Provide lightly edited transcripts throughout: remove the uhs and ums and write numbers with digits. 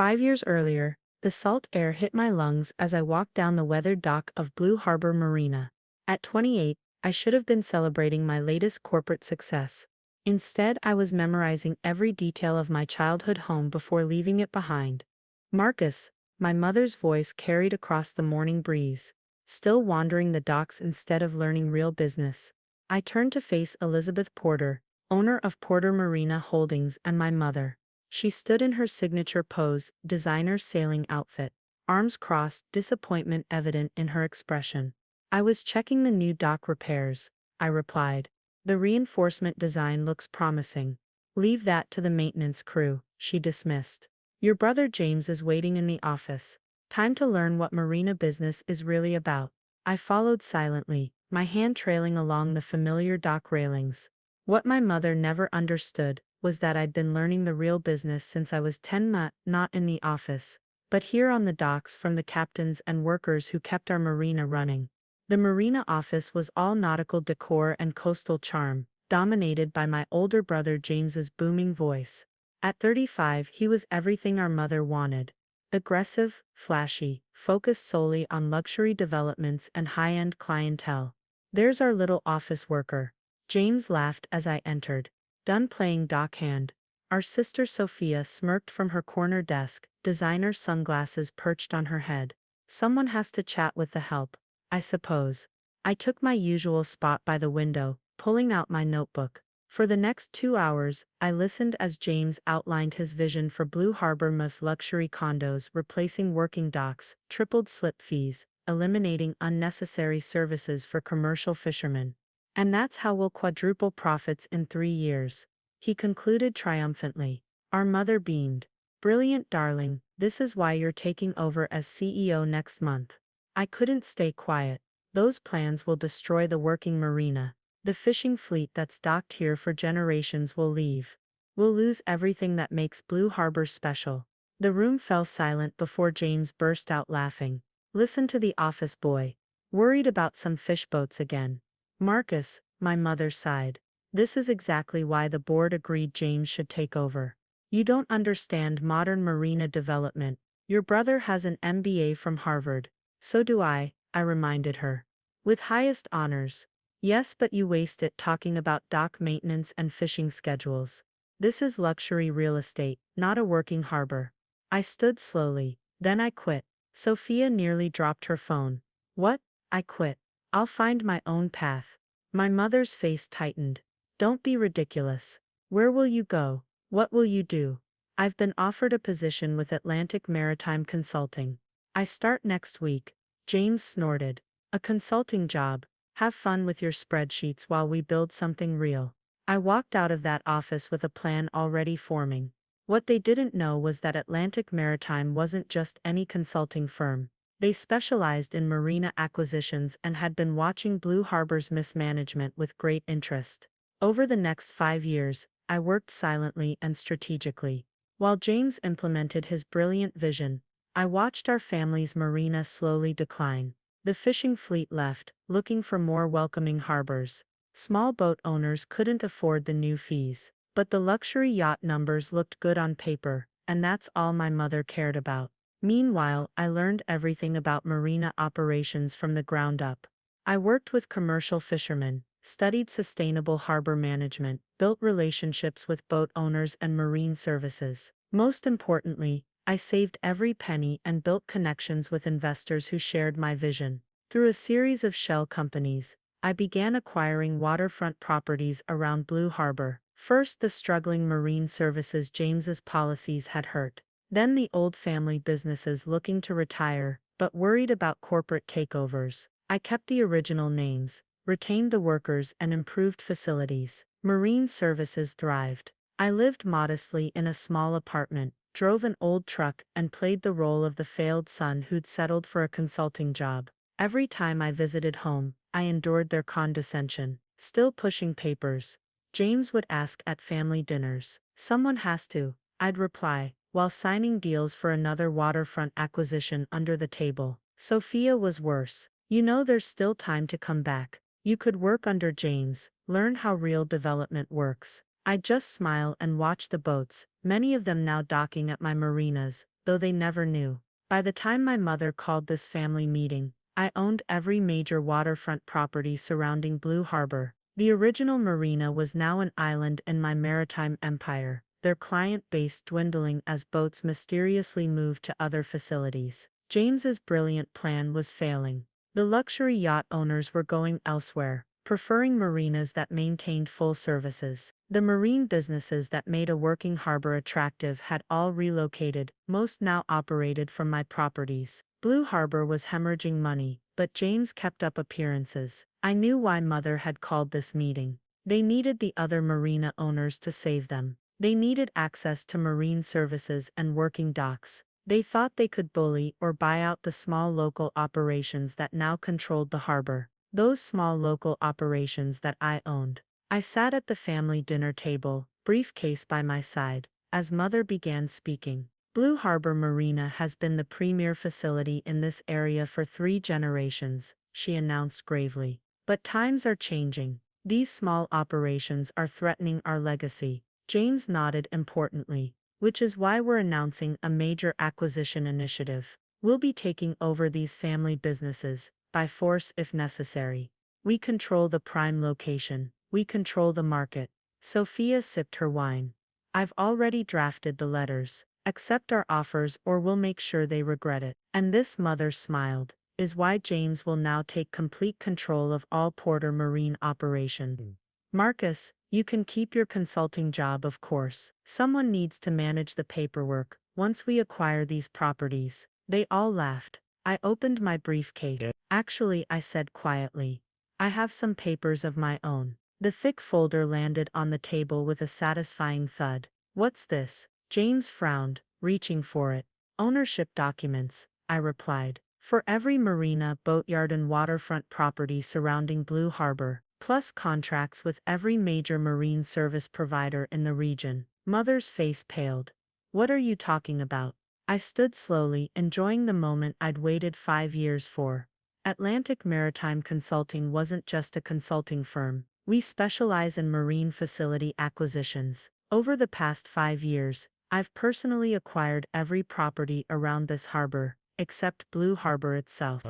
5 years earlier, the salt air hit my lungs as I walked down the weathered dock of Blue Harbor Marina. At 28, I should have been celebrating my latest corporate success. Instead, I was memorizing every detail of my childhood home before leaving it behind. Marcus, my mother's voice carried across the morning breeze. Still wandering the docks instead of learning real business. I turned to face Elizabeth Porter, owner of Porter Marina Holdings, and my mother. She stood in her signature pose, designer sailing outfit, arms crossed, disappointment evident in her expression. I was checking the new dock repairs, I replied. The reinforcement design looks promising. Leave that to the maintenance crew, she dismissed. Your brother James is waiting in the office. Time to learn what marina business is really about. I followed silently, my hand trailing along the familiar dock railings. What my mother never understood was that I'd been learning the real business since I was 10, not in the office, but here on the docks from the captains and workers who kept our marina running. The marina office was all nautical decor and coastal charm, dominated by my older brother James's booming voice. At 35, he was everything our mother wanted. Aggressive, flashy, focused solely on luxury developments and high-end clientele. There's our little office worker. James laughed as I entered. Done playing dockhand. Our sister Sophia smirked from her corner desk, designer sunglasses perched on her head. Someone has to chat with the help, I suppose. I took my usual spot by the window, pulling out my notebook. For the next 2 hours, I listened as James outlined his vision for Blue Harbor Mas luxury condos, replacing working docks, tripled slip fees, eliminating unnecessary services for commercial fishermen. And that's how we'll quadruple profits in 3 years, he concluded triumphantly. Our mother beamed. Brilliant, darling, this is why you're taking over as CEO next month. I couldn't stay quiet. Those plans will destroy the working marina. The fishing fleet that's docked here for generations will leave. We'll lose everything that makes Blue Harbor special. The room fell silent before James burst out laughing. Listen to the office boy. Worried about some fish boats again. Marcus, my mother sighed. This is exactly why the board agreed James should take over. You don't understand modern marina development. Your brother has an MBA from Harvard. So do I reminded her. With highest honors. Yes, but you waste it talking about dock maintenance and fishing schedules. This is luxury real estate, not a working harbor. I stood slowly, then I quit. Sophia nearly dropped her phone. What? I quit. I'll find my own path. My mother's face tightened. Don't be ridiculous. Where will you go? What will you do? I've been offered a position with Atlantic Maritime Consulting. I start next week. James snorted. A consulting job. Have fun with your spreadsheets while we build something real. I walked out of that office with a plan already forming. What they didn't know was that Atlantic Maritime wasn't just any consulting firm. They specialized in marina acquisitions and had been watching Blue Harbor's mismanagement with great interest. Over the next 5 years, I worked silently and strategically. While James implemented his brilliant vision, I watched our family's marina slowly decline. The fishing fleet left, looking for more welcoming harbors. Small boat owners couldn't afford the new fees, but the luxury yacht numbers looked good on paper, and that's all my mother cared about. Meanwhile, I learned everything about marina operations from the ground up. I worked with commercial fishermen, studied sustainable harbor management, built relationships with boat owners and marine services. Most importantly, I saved every penny and built connections with investors who shared my vision. Through a series of shell companies, I began acquiring waterfront properties around Blue Harbor. First, the struggling marine services James's policies had hurt. Then the old family businesses looking to retire, but worried about corporate takeovers. I kept the original names, retained the workers and improved facilities. Marine services thrived. I lived modestly in a small apartment, drove an old truck and played the role of the failed son who'd settled for a consulting job. Every time I visited home, I endured their condescension. Still pushing papers? James would ask at family dinners. Someone has to, I'd reply, while signing deals for another waterfront acquisition under the table. Sophia was worse. You know, there's still time to come back. You could work under James, learn how real development works. I'd just smile and watch the boats, many of them now docking at my marinas, though they never knew. By the time my mother called this family meeting, I owned every major waterfront property surrounding Blue Harbor. The original marina was now an island in my maritime empire, their client base dwindling as boats mysteriously moved to other facilities. James's brilliant plan was failing. The luxury yacht owners were going elsewhere, preferring marinas that maintained full services. The marine businesses that made a working harbor attractive had all relocated, most now operated from my properties. Blue Harbor was hemorrhaging money, but James kept up appearances. I knew why Mother had called this meeting. They needed the other marina owners to save them. They needed access to marine services and working docks. They thought they could bully or buy out the small local operations that now controlled the harbor. Those small local operations that I owned. I sat at the family dinner table, briefcase by my side, as Mother began speaking. Blue Harbor Marina has been the premier facility in this area for 3 generations, she announced gravely. But times are changing. These small operations are threatening our legacy. James nodded importantly, which is why we're announcing a major acquisition initiative. We'll be taking over these family businesses, by force if necessary. We control the prime location. We control the market. Sophia sipped her wine. I've already drafted the letters. Accept our offers or we'll make sure they regret it. And this, Mother smiled, is why James will now take complete control of all Porter Marine operations. Marcus, you can keep your consulting job, of course. Someone needs to manage the paperwork once we acquire these properties. They all laughed. I opened my briefcase. Actually, I said quietly, I have some papers of my own. The thick folder landed on the table with a satisfying thud. What's this? James frowned, reaching for it. Ownership documents, I replied. For every marina, boatyard and waterfront property surrounding Blue Harbor, plus contracts with every major marine service provider in the region. Mother's face paled. What are you talking about? I stood slowly, enjoying the moment I'd waited 5 years for. Atlantic Maritime Consulting wasn't just a consulting firm. We specialize in marine facility acquisitions. Over the past 5 years, I've personally acquired every property around this harbor, except Blue Harbor itself.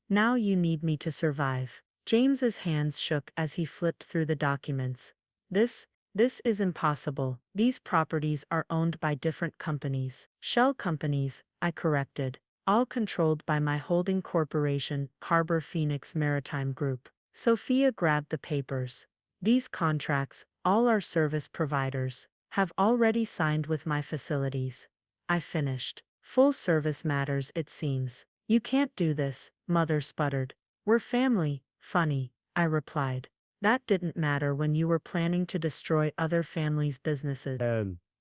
Now you need me to survive. James's hands shook as he flipped through the documents. This is impossible. These properties are owned by different companies. Shell companies, I corrected. All controlled by my holding corporation, Harbor Phoenix Maritime Group. Sophia grabbed the papers. These contracts, all our service providers, have already signed with my facilities. I finished. Full service matters, it seems. You can't do this, Mother sputtered. We're family. Funny, I replied. That didn't matter when you were planning to destroy other families' businesses.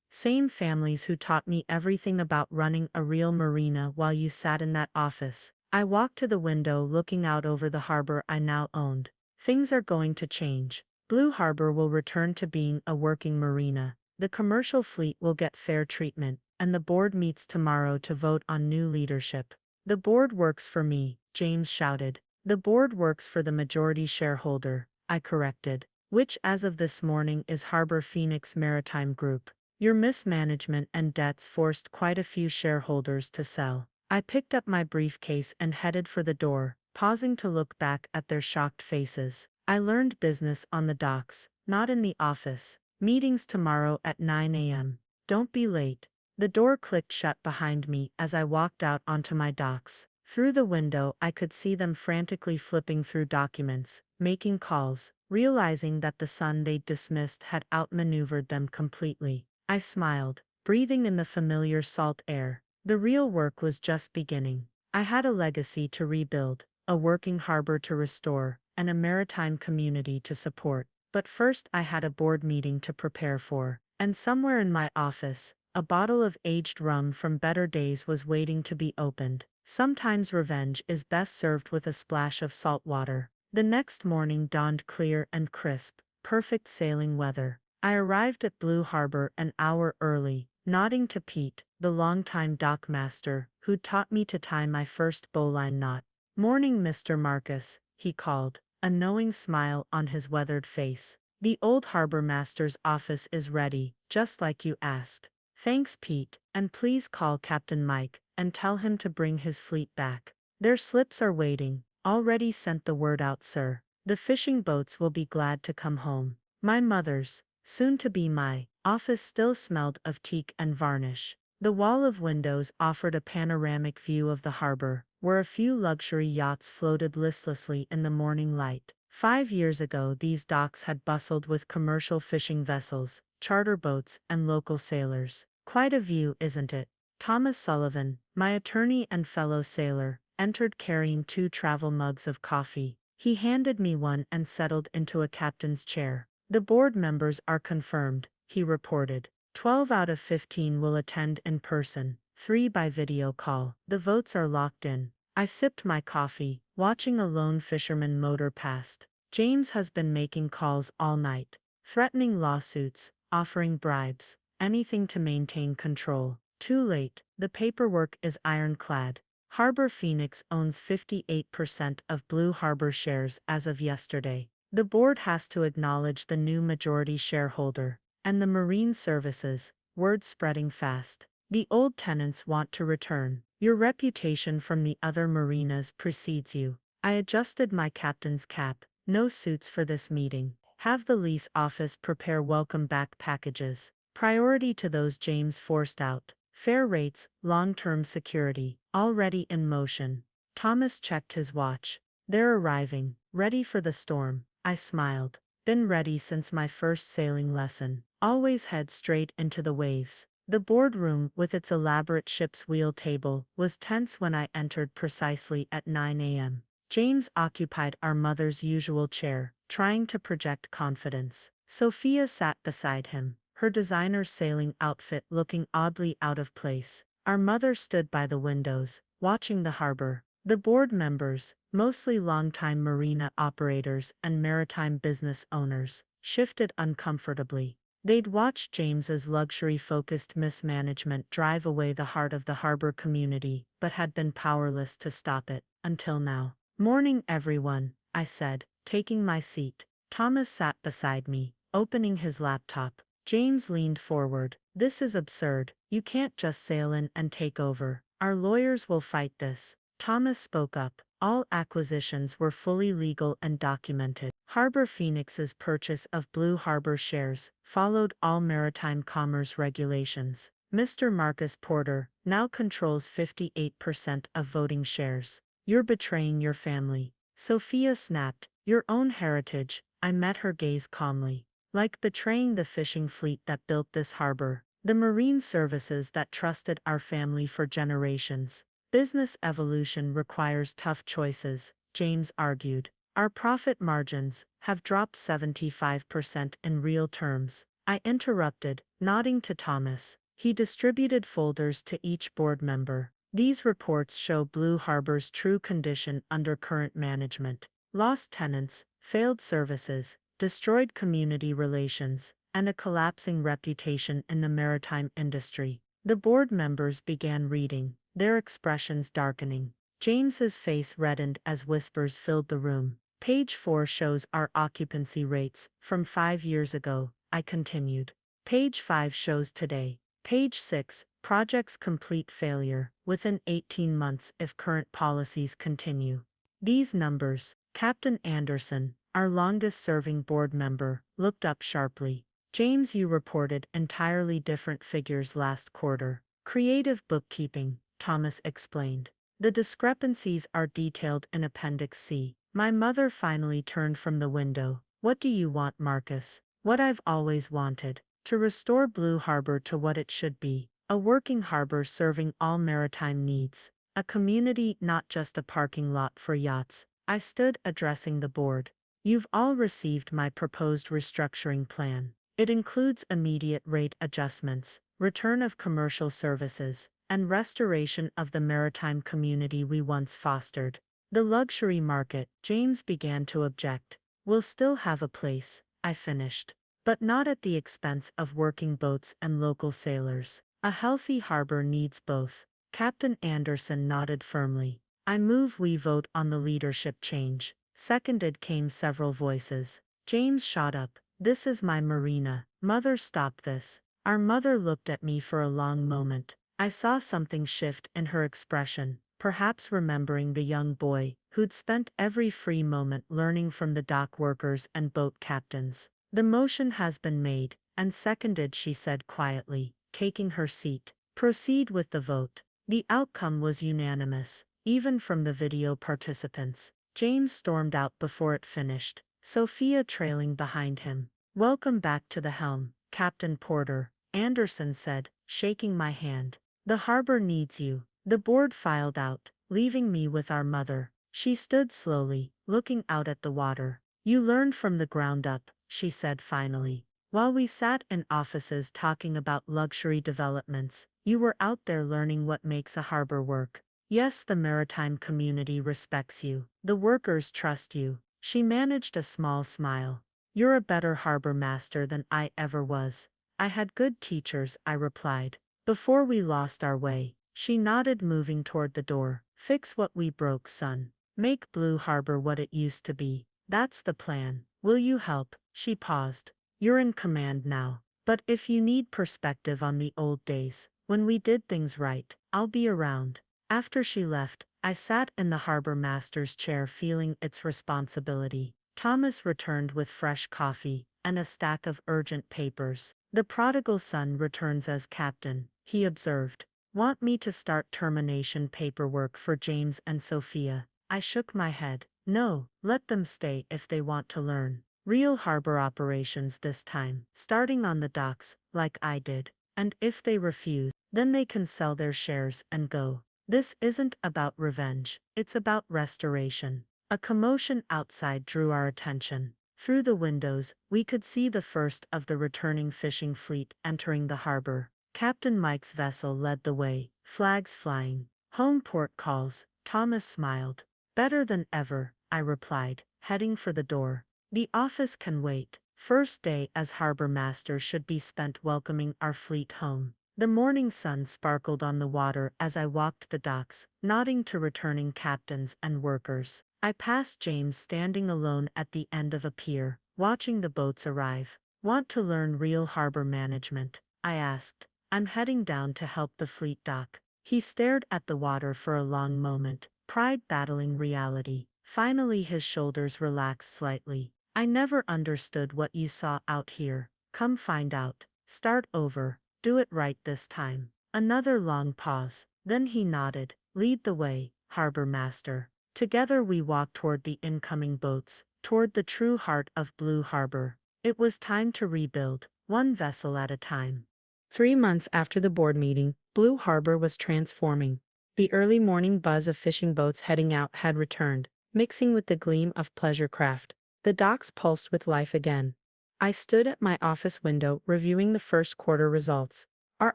Same families who taught me everything about running a real marina while you sat in that office. I walked to the window looking out over the harbor I now owned. Things are going to change. Blue Harbor will return to being a working marina. The commercial fleet will get fair treatment, and the board meets tomorrow to vote on new leadership. The board works for me, James shouted. The board works for the majority shareholder, I corrected, which as of this morning is Harbor Phoenix Maritime Group. Your mismanagement and debts forced quite a few shareholders to sell. I picked up my briefcase and headed for the door, pausing to look back at their shocked faces. I learned business on the docks, not in the office. Meetings tomorrow at 9 a.m. Don't be late. The door clicked shut behind me as I walked out onto my docks. Through the window I could see them frantically flipping through documents, making calls, realizing that the son they'd dismissed had outmaneuvered them completely. I smiled, breathing in the familiar salt air. The real work was just beginning. I had a legacy to rebuild, a working harbor to restore, and a maritime community to support. But first I had a board meeting to prepare for. And somewhere in my office, a bottle of aged rum from better days was waiting to be opened. Sometimes revenge is best served with a splash of salt water. The next morning dawned clear and crisp, perfect sailing weather. I arrived at Blue Harbor an hour early, nodding to Pete, the longtime dockmaster, who'd taught me to tie my first bowline knot. "Morning, Mr. Marcus," he called, a knowing smile on his weathered face. "The old harbor master's office is ready, just like you asked." Thanks, Pete, and please call Captain Mike and tell him to bring his fleet back. Their slips are waiting. Already sent the word out, sir. The fishing boats will be glad to come home. My mother's, soon to be my, office still smelled of teak and varnish. The wall of windows offered a panoramic view of the harbor, where a few luxury yachts floated listlessly in the morning light. 5 years ago, these docks had bustled with commercial fishing vessels, charter boats, and local sailors. Quite a view, isn't it? Thomas Sullivan, my attorney and fellow sailor, entered carrying 2 travel mugs of coffee. He handed me one and settled into a captain's chair. The board members are confirmed, he reported. 12 out of 15 will attend in person, 3 by video call. The votes are locked in. I sipped my coffee, watching a lone fisherman motor past. James has been making calls all night, threatening lawsuits, offering bribes, anything to maintain control. Too late, the paperwork is ironclad. Harbor Phoenix owns 58% of Blue Harbor shares as of yesterday. The board has to acknowledge the new majority shareholder, and the Marine Services, word spreading fast. The old tenants want to return. Your reputation from the other marinas precedes you. I adjusted my captain's cap. No suits for this meeting. Have the lease office prepare welcome back packages. Priority to those James forced out. Fair rates, long-term security, already in motion. Thomas checked his watch. They're arriving, ready for the storm. I smiled. Been ready since my first sailing lesson. Always head straight into the waves. The boardroom, with its elaborate ship's wheel table, was tense when I entered precisely at 9 a.m. James occupied our mother's usual chair, trying to project confidence. Sophia sat beside him, her designer sailing outfit looking oddly out of place. Our mother stood by the windows, watching the harbor. The board members, mostly longtime marina operators and maritime business owners, shifted uncomfortably. They'd watched James's luxury-focused mismanagement drive away the heart of the harbor community, but had been powerless to stop it, until now. Morning, everyone, I said, taking my seat. Thomas sat beside me, opening his laptop. James leaned forward. This is absurd. You can't just sail in and take over. Our lawyers will fight this. Thomas spoke up. All acquisitions were fully legal and documented. Harbor Phoenix's purchase of Blue Harbor shares followed all maritime commerce regulations. Mr. Marcus Porter now controls 58% of voting shares. You're betraying your family. Sophia snapped. Your own heritage. I met her gaze calmly. Like betraying the fishing fleet that built this harbor. The marine services that trusted our family for generations. Business evolution requires tough choices, James argued. Our profit margins have dropped 75% in real terms. I interrupted, nodding to Thomas. He distributed folders to each board member. These reports show Blue Harbor's true condition under current management. Lost tenants, failed services, destroyed community relations, and a collapsing reputation in the maritime industry. The board members began reading, their expressions darkening. James's face reddened as whispers filled the room. Page 4 shows our occupancy rates from 5 years ago, I continued. Page 5 shows today. Page 6, projects complete failure within 18 months if current policies continue. These numbers, Captain Anderson, our longest-serving board member, looked up sharply. James, you reported entirely different figures last quarter. Creative bookkeeping, Thomas explained. The discrepancies are detailed in Appendix C. My mother finally turned from the window. What do you want, Marcus? What I've always wanted. To restore Blue Harbor to what it should be. A working harbor serving all maritime needs. A community, not just a parking lot for yachts. I stood addressing the board. You've all received my proposed restructuring plan. It includes immediate rate adjustments, return of commercial services, and restoration of the maritime community we once fostered. The luxury market, James began to object, will still have a place, I finished. But not at the expense of working boats and local sailors. A healthy harbor needs both. Captain Anderson nodded firmly. I move we vote on the leadership change. Seconded came several voices. James shot up. This is my Marina. Mother, stop this. Our mother looked at me for a long moment. I saw something shift in her expression, perhaps remembering the young boy who'd spent every free moment learning from the dock workers and boat captains. The motion has been made and seconded, she said quietly, taking her seat. Proceed with the vote. The outcome was unanimous, even from the video participants. James stormed out before it finished, Sophia trailing behind him. Welcome back to the helm, Captain Porter, Anderson said, shaking my hand. The harbor needs you. The board filed out, leaving me with our mother. She stood slowly, looking out at the water. You learned from the ground up, she said finally. While we sat in offices talking about luxury developments, you were out there learning what makes a harbor work. Yes, the maritime community respects you. The workers trust you. She managed a small smile. You're a better harbor master than I ever was. I had good teachers, I replied. Before we lost our way, she nodded, moving toward the door. Fix what we broke, son. Make Blue Harbor what it used to be. That's the plan. Will you help? She paused. You're in command now. But if you need perspective on the old days, when we did things right, I'll be around. After she left, I sat in the harbor master's chair, feeling its responsibility. Thomas returned with fresh coffee and a stack of urgent papers. The prodigal son returns as captain, he observed. Want me to start termination paperwork for James and Sophia? I shook my head. No, let them stay if they want to learn. Real harbor operations this time, starting on the docks, like I did. And if they refuse, then they can sell their shares and go. This isn't about revenge, it's about restoration. A commotion outside drew our attention. Through the windows, we could see the first of the returning fishing fleet entering the harbor. Captain Mike's vessel led the way, flags flying. Home port calls, Thomas smiled. Better than ever, I replied, heading for the door. The office can wait. First day as harbor master should be spent welcoming our fleet home. The morning sun sparkled on the water as I walked the docks, nodding to returning captains and workers. I passed James standing alone at the end of a pier, watching the boats arrive. Want to learn real harbor management? I asked. I'm heading down to help the fleet dock. He stared at the water for a long moment, pride battling reality. Finally his shoulders relaxed slightly. I never understood what you saw out here. Come find out. Start over. Do it right this time. Another long pause. Then he nodded. Lead the way, harbor master. Together we walked toward the incoming boats, toward the true heart of Blue Harbor. It was time to rebuild, one vessel at a time. 3 months after the board meeting, Blue Harbor was transforming. The early morning buzz of fishing boats heading out had returned, mixing with the gleam of pleasure craft. The docks pulsed with life again. I stood at my office window reviewing the first quarter results. Our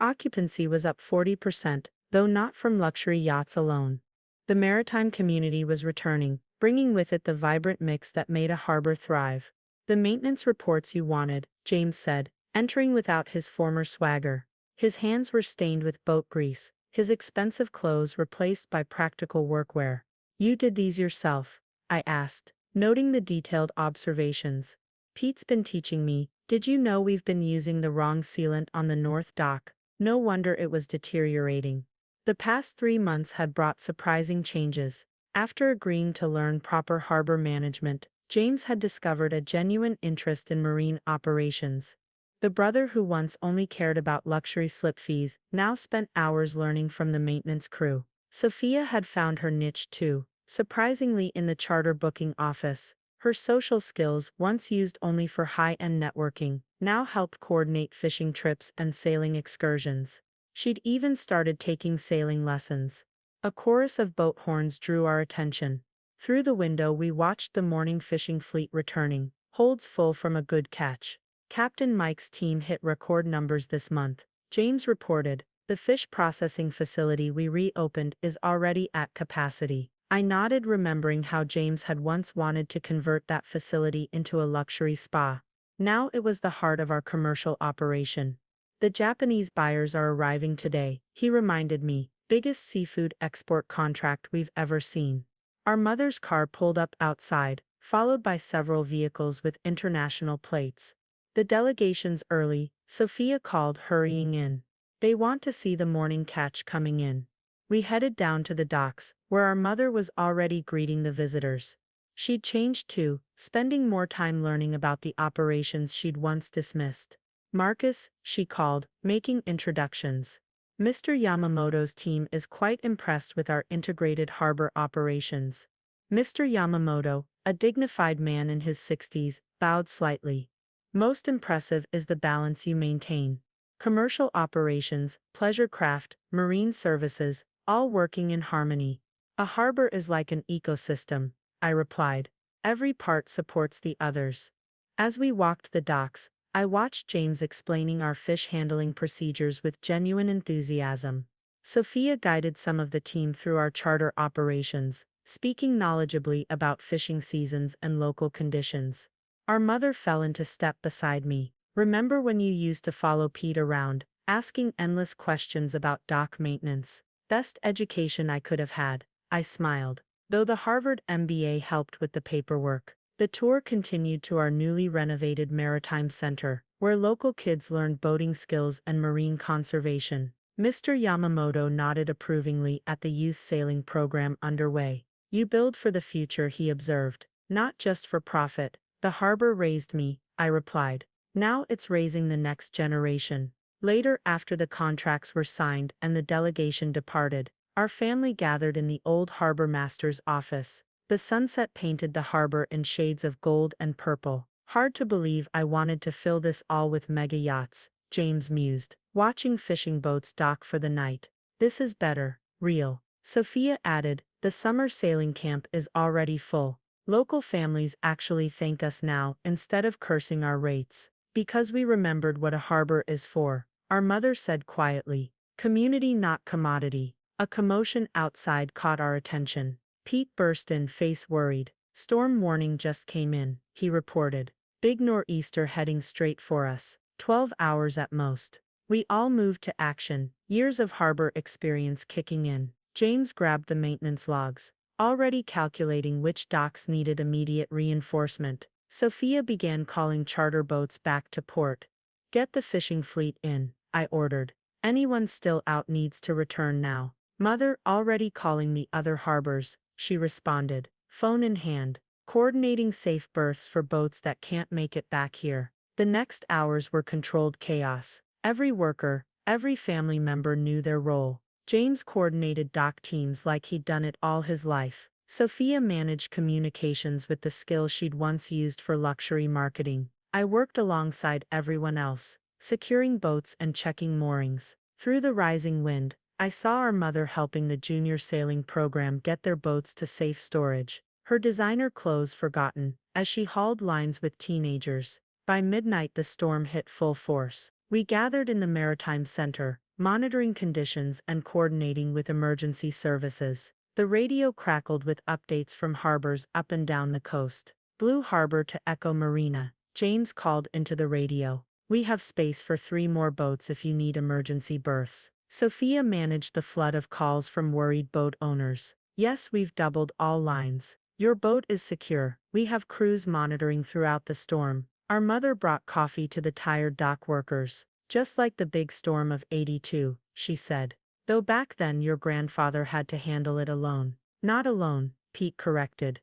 occupancy was up 40%, though not from luxury yachts alone. The maritime community was returning, bringing with it the vibrant mix that made a harbor thrive. The maintenance reports you wanted, James said, entering without his former swagger. His hands were stained with boat grease, his expensive clothes replaced by practical workwear. You did these yourself? I asked, noting the detailed observations. Pete's been teaching me. Did you know we've been using the wrong sealant on the north dock? No wonder it was deteriorating. The past 3 months had brought surprising changes. After agreeing to learn proper harbor management, James had discovered a genuine interest in marine operations. The brother who once only cared about luxury slip fees now spent hours learning from the maintenance crew. Sophia had found her niche too, surprisingly in the charter booking office. Her social skills, once used only for high-end networking, now helped coordinate fishing trips and sailing excursions. She'd even started taking sailing lessons. A chorus of boat horns drew our attention. Through the window we watched the morning fishing fleet returning, holds full from a good catch. Captain Mike's team hit record numbers this month, James reported. The fish processing facility we reopened is already at capacity. I nodded, remembering how James had once wanted to convert that facility into a luxury spa. Now it was the heart of our commercial operation. The Japanese buyers are arriving today, he reminded me. Biggest seafood export contract we've ever seen. Our mother's car pulled up outside, followed by several vehicles with international plates. The delegation's early, Sophia called, hurrying in. They want to see the morning catch coming in. We headed down to the docks, where our mother was already greeting the visitors. She'd changed too, spending more time learning about the operations she'd once dismissed. Marcus, she called, making introductions. Mr. Yamamoto's team is quite impressed with our integrated harbor operations. Mr. Yamamoto, a dignified man in his 60s, bowed slightly. Most impressive is the balance you maintain. Commercial operations, pleasure craft, marine services, all working in harmony. A harbor is like an ecosystem, I replied. Every part supports the others. As we walked the docks, I watched James explaining our fish handling procedures with genuine enthusiasm. Sophia guided some of the team through our charter operations, speaking knowledgeably about fishing seasons and local conditions. Our mother fell into step beside me. Remember when you used to follow Pete around, asking endless questions about dock maintenance? Best education I could have had, I smiled. Though the Harvard MBA helped with the paperwork, the tour continued to our newly renovated Maritime Center, where local kids learned boating skills and marine conservation. Mr. Yamamoto nodded approvingly at the youth sailing program underway. You build for the future, he observed, not just for profit. The harbor raised me, I replied. Now it's raising the next generation. Later, after the contracts were signed and the delegation departed, our family gathered in the old harbor master's office. The sunset painted the harbor in shades of gold and purple. Hard to believe I wanted to fill this all with mega yachts, James mused, watching fishing boats dock for the night. This is better, real. Sophia added, the summer sailing camp is already full. Local families actually thank us now instead of cursing our rates. Because we remembered what a harbor is for, our mother said quietly. Community, not commodity. A commotion outside caught our attention. Pete burst in, face worried. Storm warning just came in, he reported. Big nor'easter heading straight for us. 12 hours at most. We all moved to action, years of harbor experience kicking in. James grabbed the maintenance logs, already calculating which docks needed immediate reinforcement. Sophia began calling charter boats back to port. Get the fishing fleet in, I ordered. Anyone still out needs to return now. Mother, already calling the other harbors, she responded, phone in hand, coordinating safe berths for boats that can't make it back here. The next hours were controlled chaos. Every worker, every family member knew their role. James coordinated dock teams like he'd done it all his life. Sophia managed communications with the skill she'd once used for luxury marketing. I worked alongside everyone else, securing boats and checking moorings. Through the rising wind, I saw our mother helping the junior sailing program get their boats to safe storage, her designer clothes forgotten, as she hauled lines with teenagers. By midnight the storm hit full force. We gathered in the Maritime Center, monitoring conditions and coordinating with emergency services. The radio crackled with updates from harbors up and down the coast. Blue Harbor to Echo Marina, James called into the radio. We have space for 3 more boats if you need emergency berths. Sophia managed the flood of calls from worried boat owners. Yes, we've doubled all lines. Your boat is secure. We have crews monitoring throughout the storm. Our mother brought coffee to the tired dock workers. Just like the big storm of '82, she said. Though back then your grandfather had to handle it alone. Not alone, Pete corrected.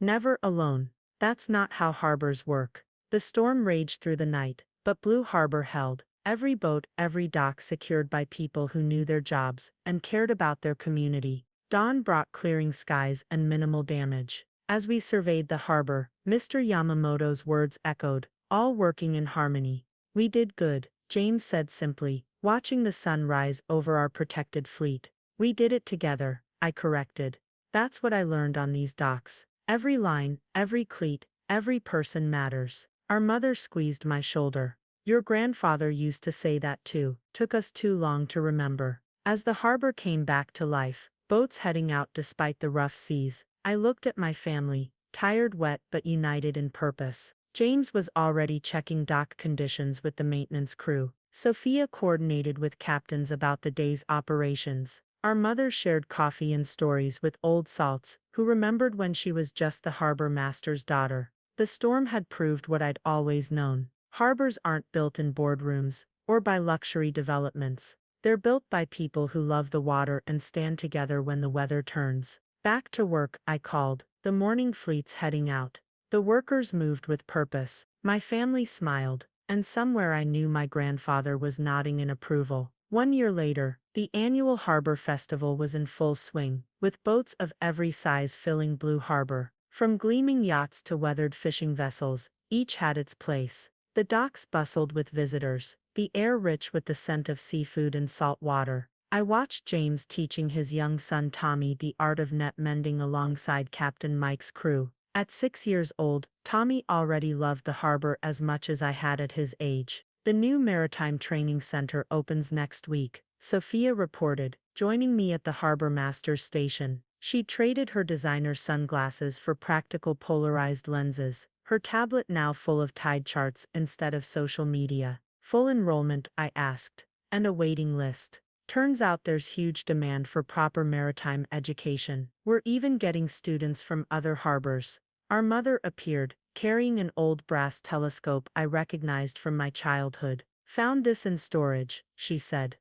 Never alone. That's not how harbors work. The storm raged through the night, but Blue Harbor held. Every boat, every dock secured by people who knew their jobs and cared about their community. Dawn brought clearing skies and minimal damage. As we surveyed the harbor, Mr. Yamamoto's words echoed, all working in harmony. We did good, James said simply, watching the sun rise over our protected fleet. We did it together, I corrected. That's what I learned on these docks. Every line, every cleat, every person matters. Our mother squeezed my shoulder. Your grandfather used to say that too. Took us too long to remember. As the harbor came back to life, boats heading out despite the rough seas, I looked at my family, tired, wet, but united in purpose. James was already checking dock conditions with the maintenance crew. Sophia coordinated with captains about the day's operations. Our mother shared coffee and stories with old salts, who remembered when she was just the harbor master's daughter. The storm had proved what I'd always known. Harbors aren't built in boardrooms or by luxury developments. They're built by people who love the water and stand together when the weather turns. Back to work, I called. The morning fleet's heading out. The workers moved with purpose. My family smiled, and somewhere I knew my grandfather was nodding in approval. 1 year later, the annual Harbor Festival was in full swing, with boats of every size filling Blue Harbor. From gleaming yachts to weathered fishing vessels, each had its place. The docks bustled with visitors, the air rich with the scent of seafood and salt water. I watched James teaching his young son Tommy the art of net mending alongside Captain Mike's crew. At 6 years old, Tommy already loved the harbor as much as I had at his age. The new Maritime Training Center opens next week, Sophia reported, joining me at the Harbor Master's station. She traded her designer sunglasses for practical polarized lenses, her tablet now full of tide charts instead of social media. Full enrollment, I asked, and a waiting list. Turns out there's huge demand for proper maritime education. We're even getting students from other harbors. Our mother appeared, carrying an old brass telescope I recognized from my childhood. Found this in storage, she said.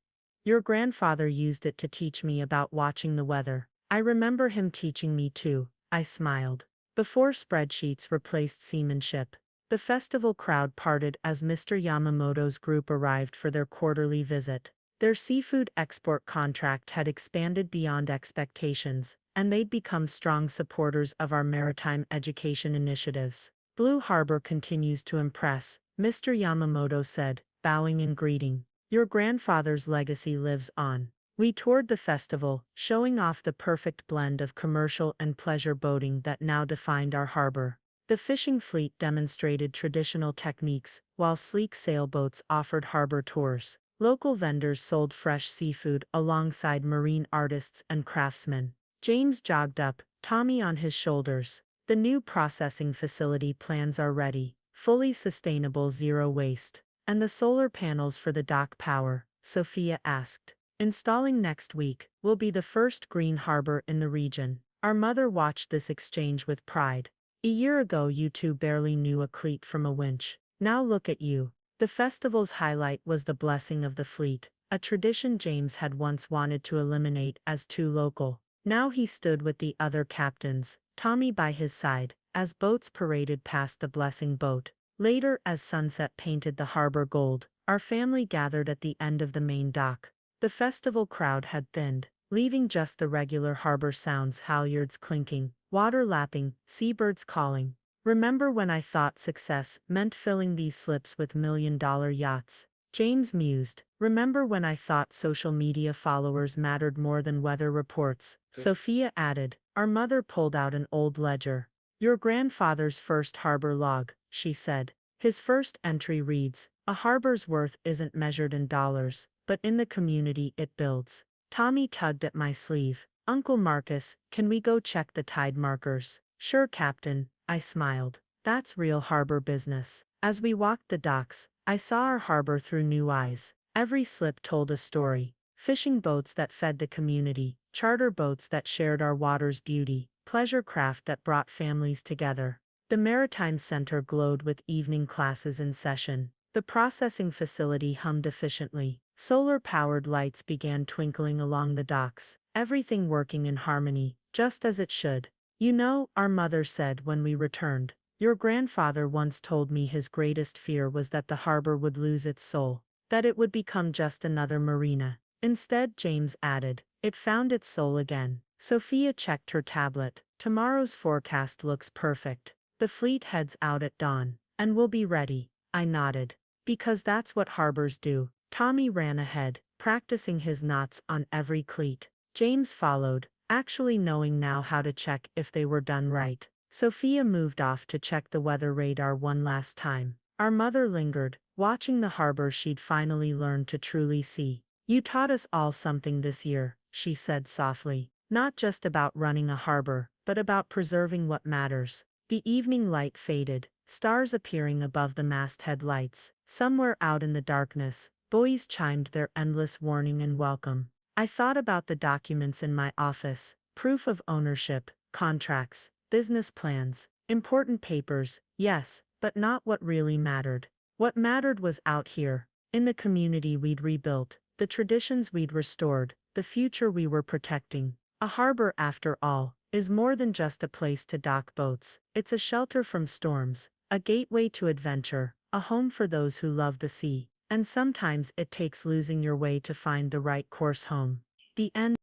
Your grandfather used it to teach me about watching the weather. I remember him teaching me too, I smiled. Before spreadsheets replaced seamanship, the festival crowd parted as Mr. Yamamoto's group arrived for their quarterly visit. Their seafood export contract had expanded beyond expectations, and they'd become strong supporters of our maritime education initiatives. Blue Harbor continues to impress, Mr. Yamamoto said, bowing in greeting. Your grandfather's legacy lives on. We toured the festival, showing off the perfect blend of commercial and pleasure boating that now defined our harbor. The fishing fleet demonstrated traditional techniques, while sleek sailboats offered harbor tours. Local vendors sold fresh seafood alongside marine artists and craftsmen. James jogged up, Tommy on his shoulders. The new processing facility plans are ready, fully sustainable, zero waste. And the solar panels for the dock power, Sophia asked. Installing next week, will be the first green harbor in the region. Our mother watched this exchange with pride. A year ago you two barely knew a cleat from a winch. Now look at you. The festival's highlight was the blessing of the fleet, a tradition James had once wanted to eliminate as too local. Now he stood with the other captains, Tommy by his side, as boats paraded past the blessing boat. Later, as sunset painted the harbor gold, our family gathered at the end of the main dock. The festival crowd had thinned, leaving just the regular harbor sounds: halyards clinking, water lapping, seabirds calling. Remember when I thought success meant filling these slips with million-dollar yachts? James mused. Remember when I thought social media followers mattered more than weather reports? Sophia added. Our mother pulled out an old ledger. Your grandfather's first harbor log, she said. His first entry reads, a harbor's worth isn't measured in dollars, but in the community it builds. Tommy tugged at my sleeve. Uncle Marcus, can we go check the tide markers? Sure, Captain, I smiled. That's real harbor business. As we walked the docks, I saw our harbor through new eyes. Every slip told a story. Fishing boats that fed the community, charter boats that shared our water's beauty, pleasure craft that brought families together. The Maritime Center glowed with evening classes in session. The processing facility hummed efficiently. Solar-powered lights began twinkling along the docks, everything working in harmony, just as it should. You know, our mother said when we returned, your grandfather once told me his greatest fear was that the harbor would lose its soul, that it would become just another marina. Instead, James added, it found its soul again. Sophia checked her tablet. Tomorrow's forecast looks perfect. The fleet heads out at dawn, and we'll be ready. I nodded. Because that's what harbors do. Tommy ran ahead, practicing his knots on every cleat. James followed, actually knowing now how to check if they were done right. Sophia moved off to check the weather radar one last time. Our mother lingered, watching the harbor she'd finally learned to truly see. You taught us all something this year, she said softly. Not just about running a harbor, but about preserving what matters. The evening light faded, stars appearing above the masthead lights. Somewhere out in the darkness, buoys chimed their endless warning and welcome. I thought about the documents in my office, proof of ownership, contracts, business plans, important papers, yes, but not what really mattered. What mattered was out here, in the community we'd rebuilt, the traditions we'd restored, the future we were protecting. A harbor, after all, is more than just a place to dock boats. It's a shelter from storms, a gateway to adventure, a home for those who love the sea. And sometimes it takes losing your way to find the right course home. The end.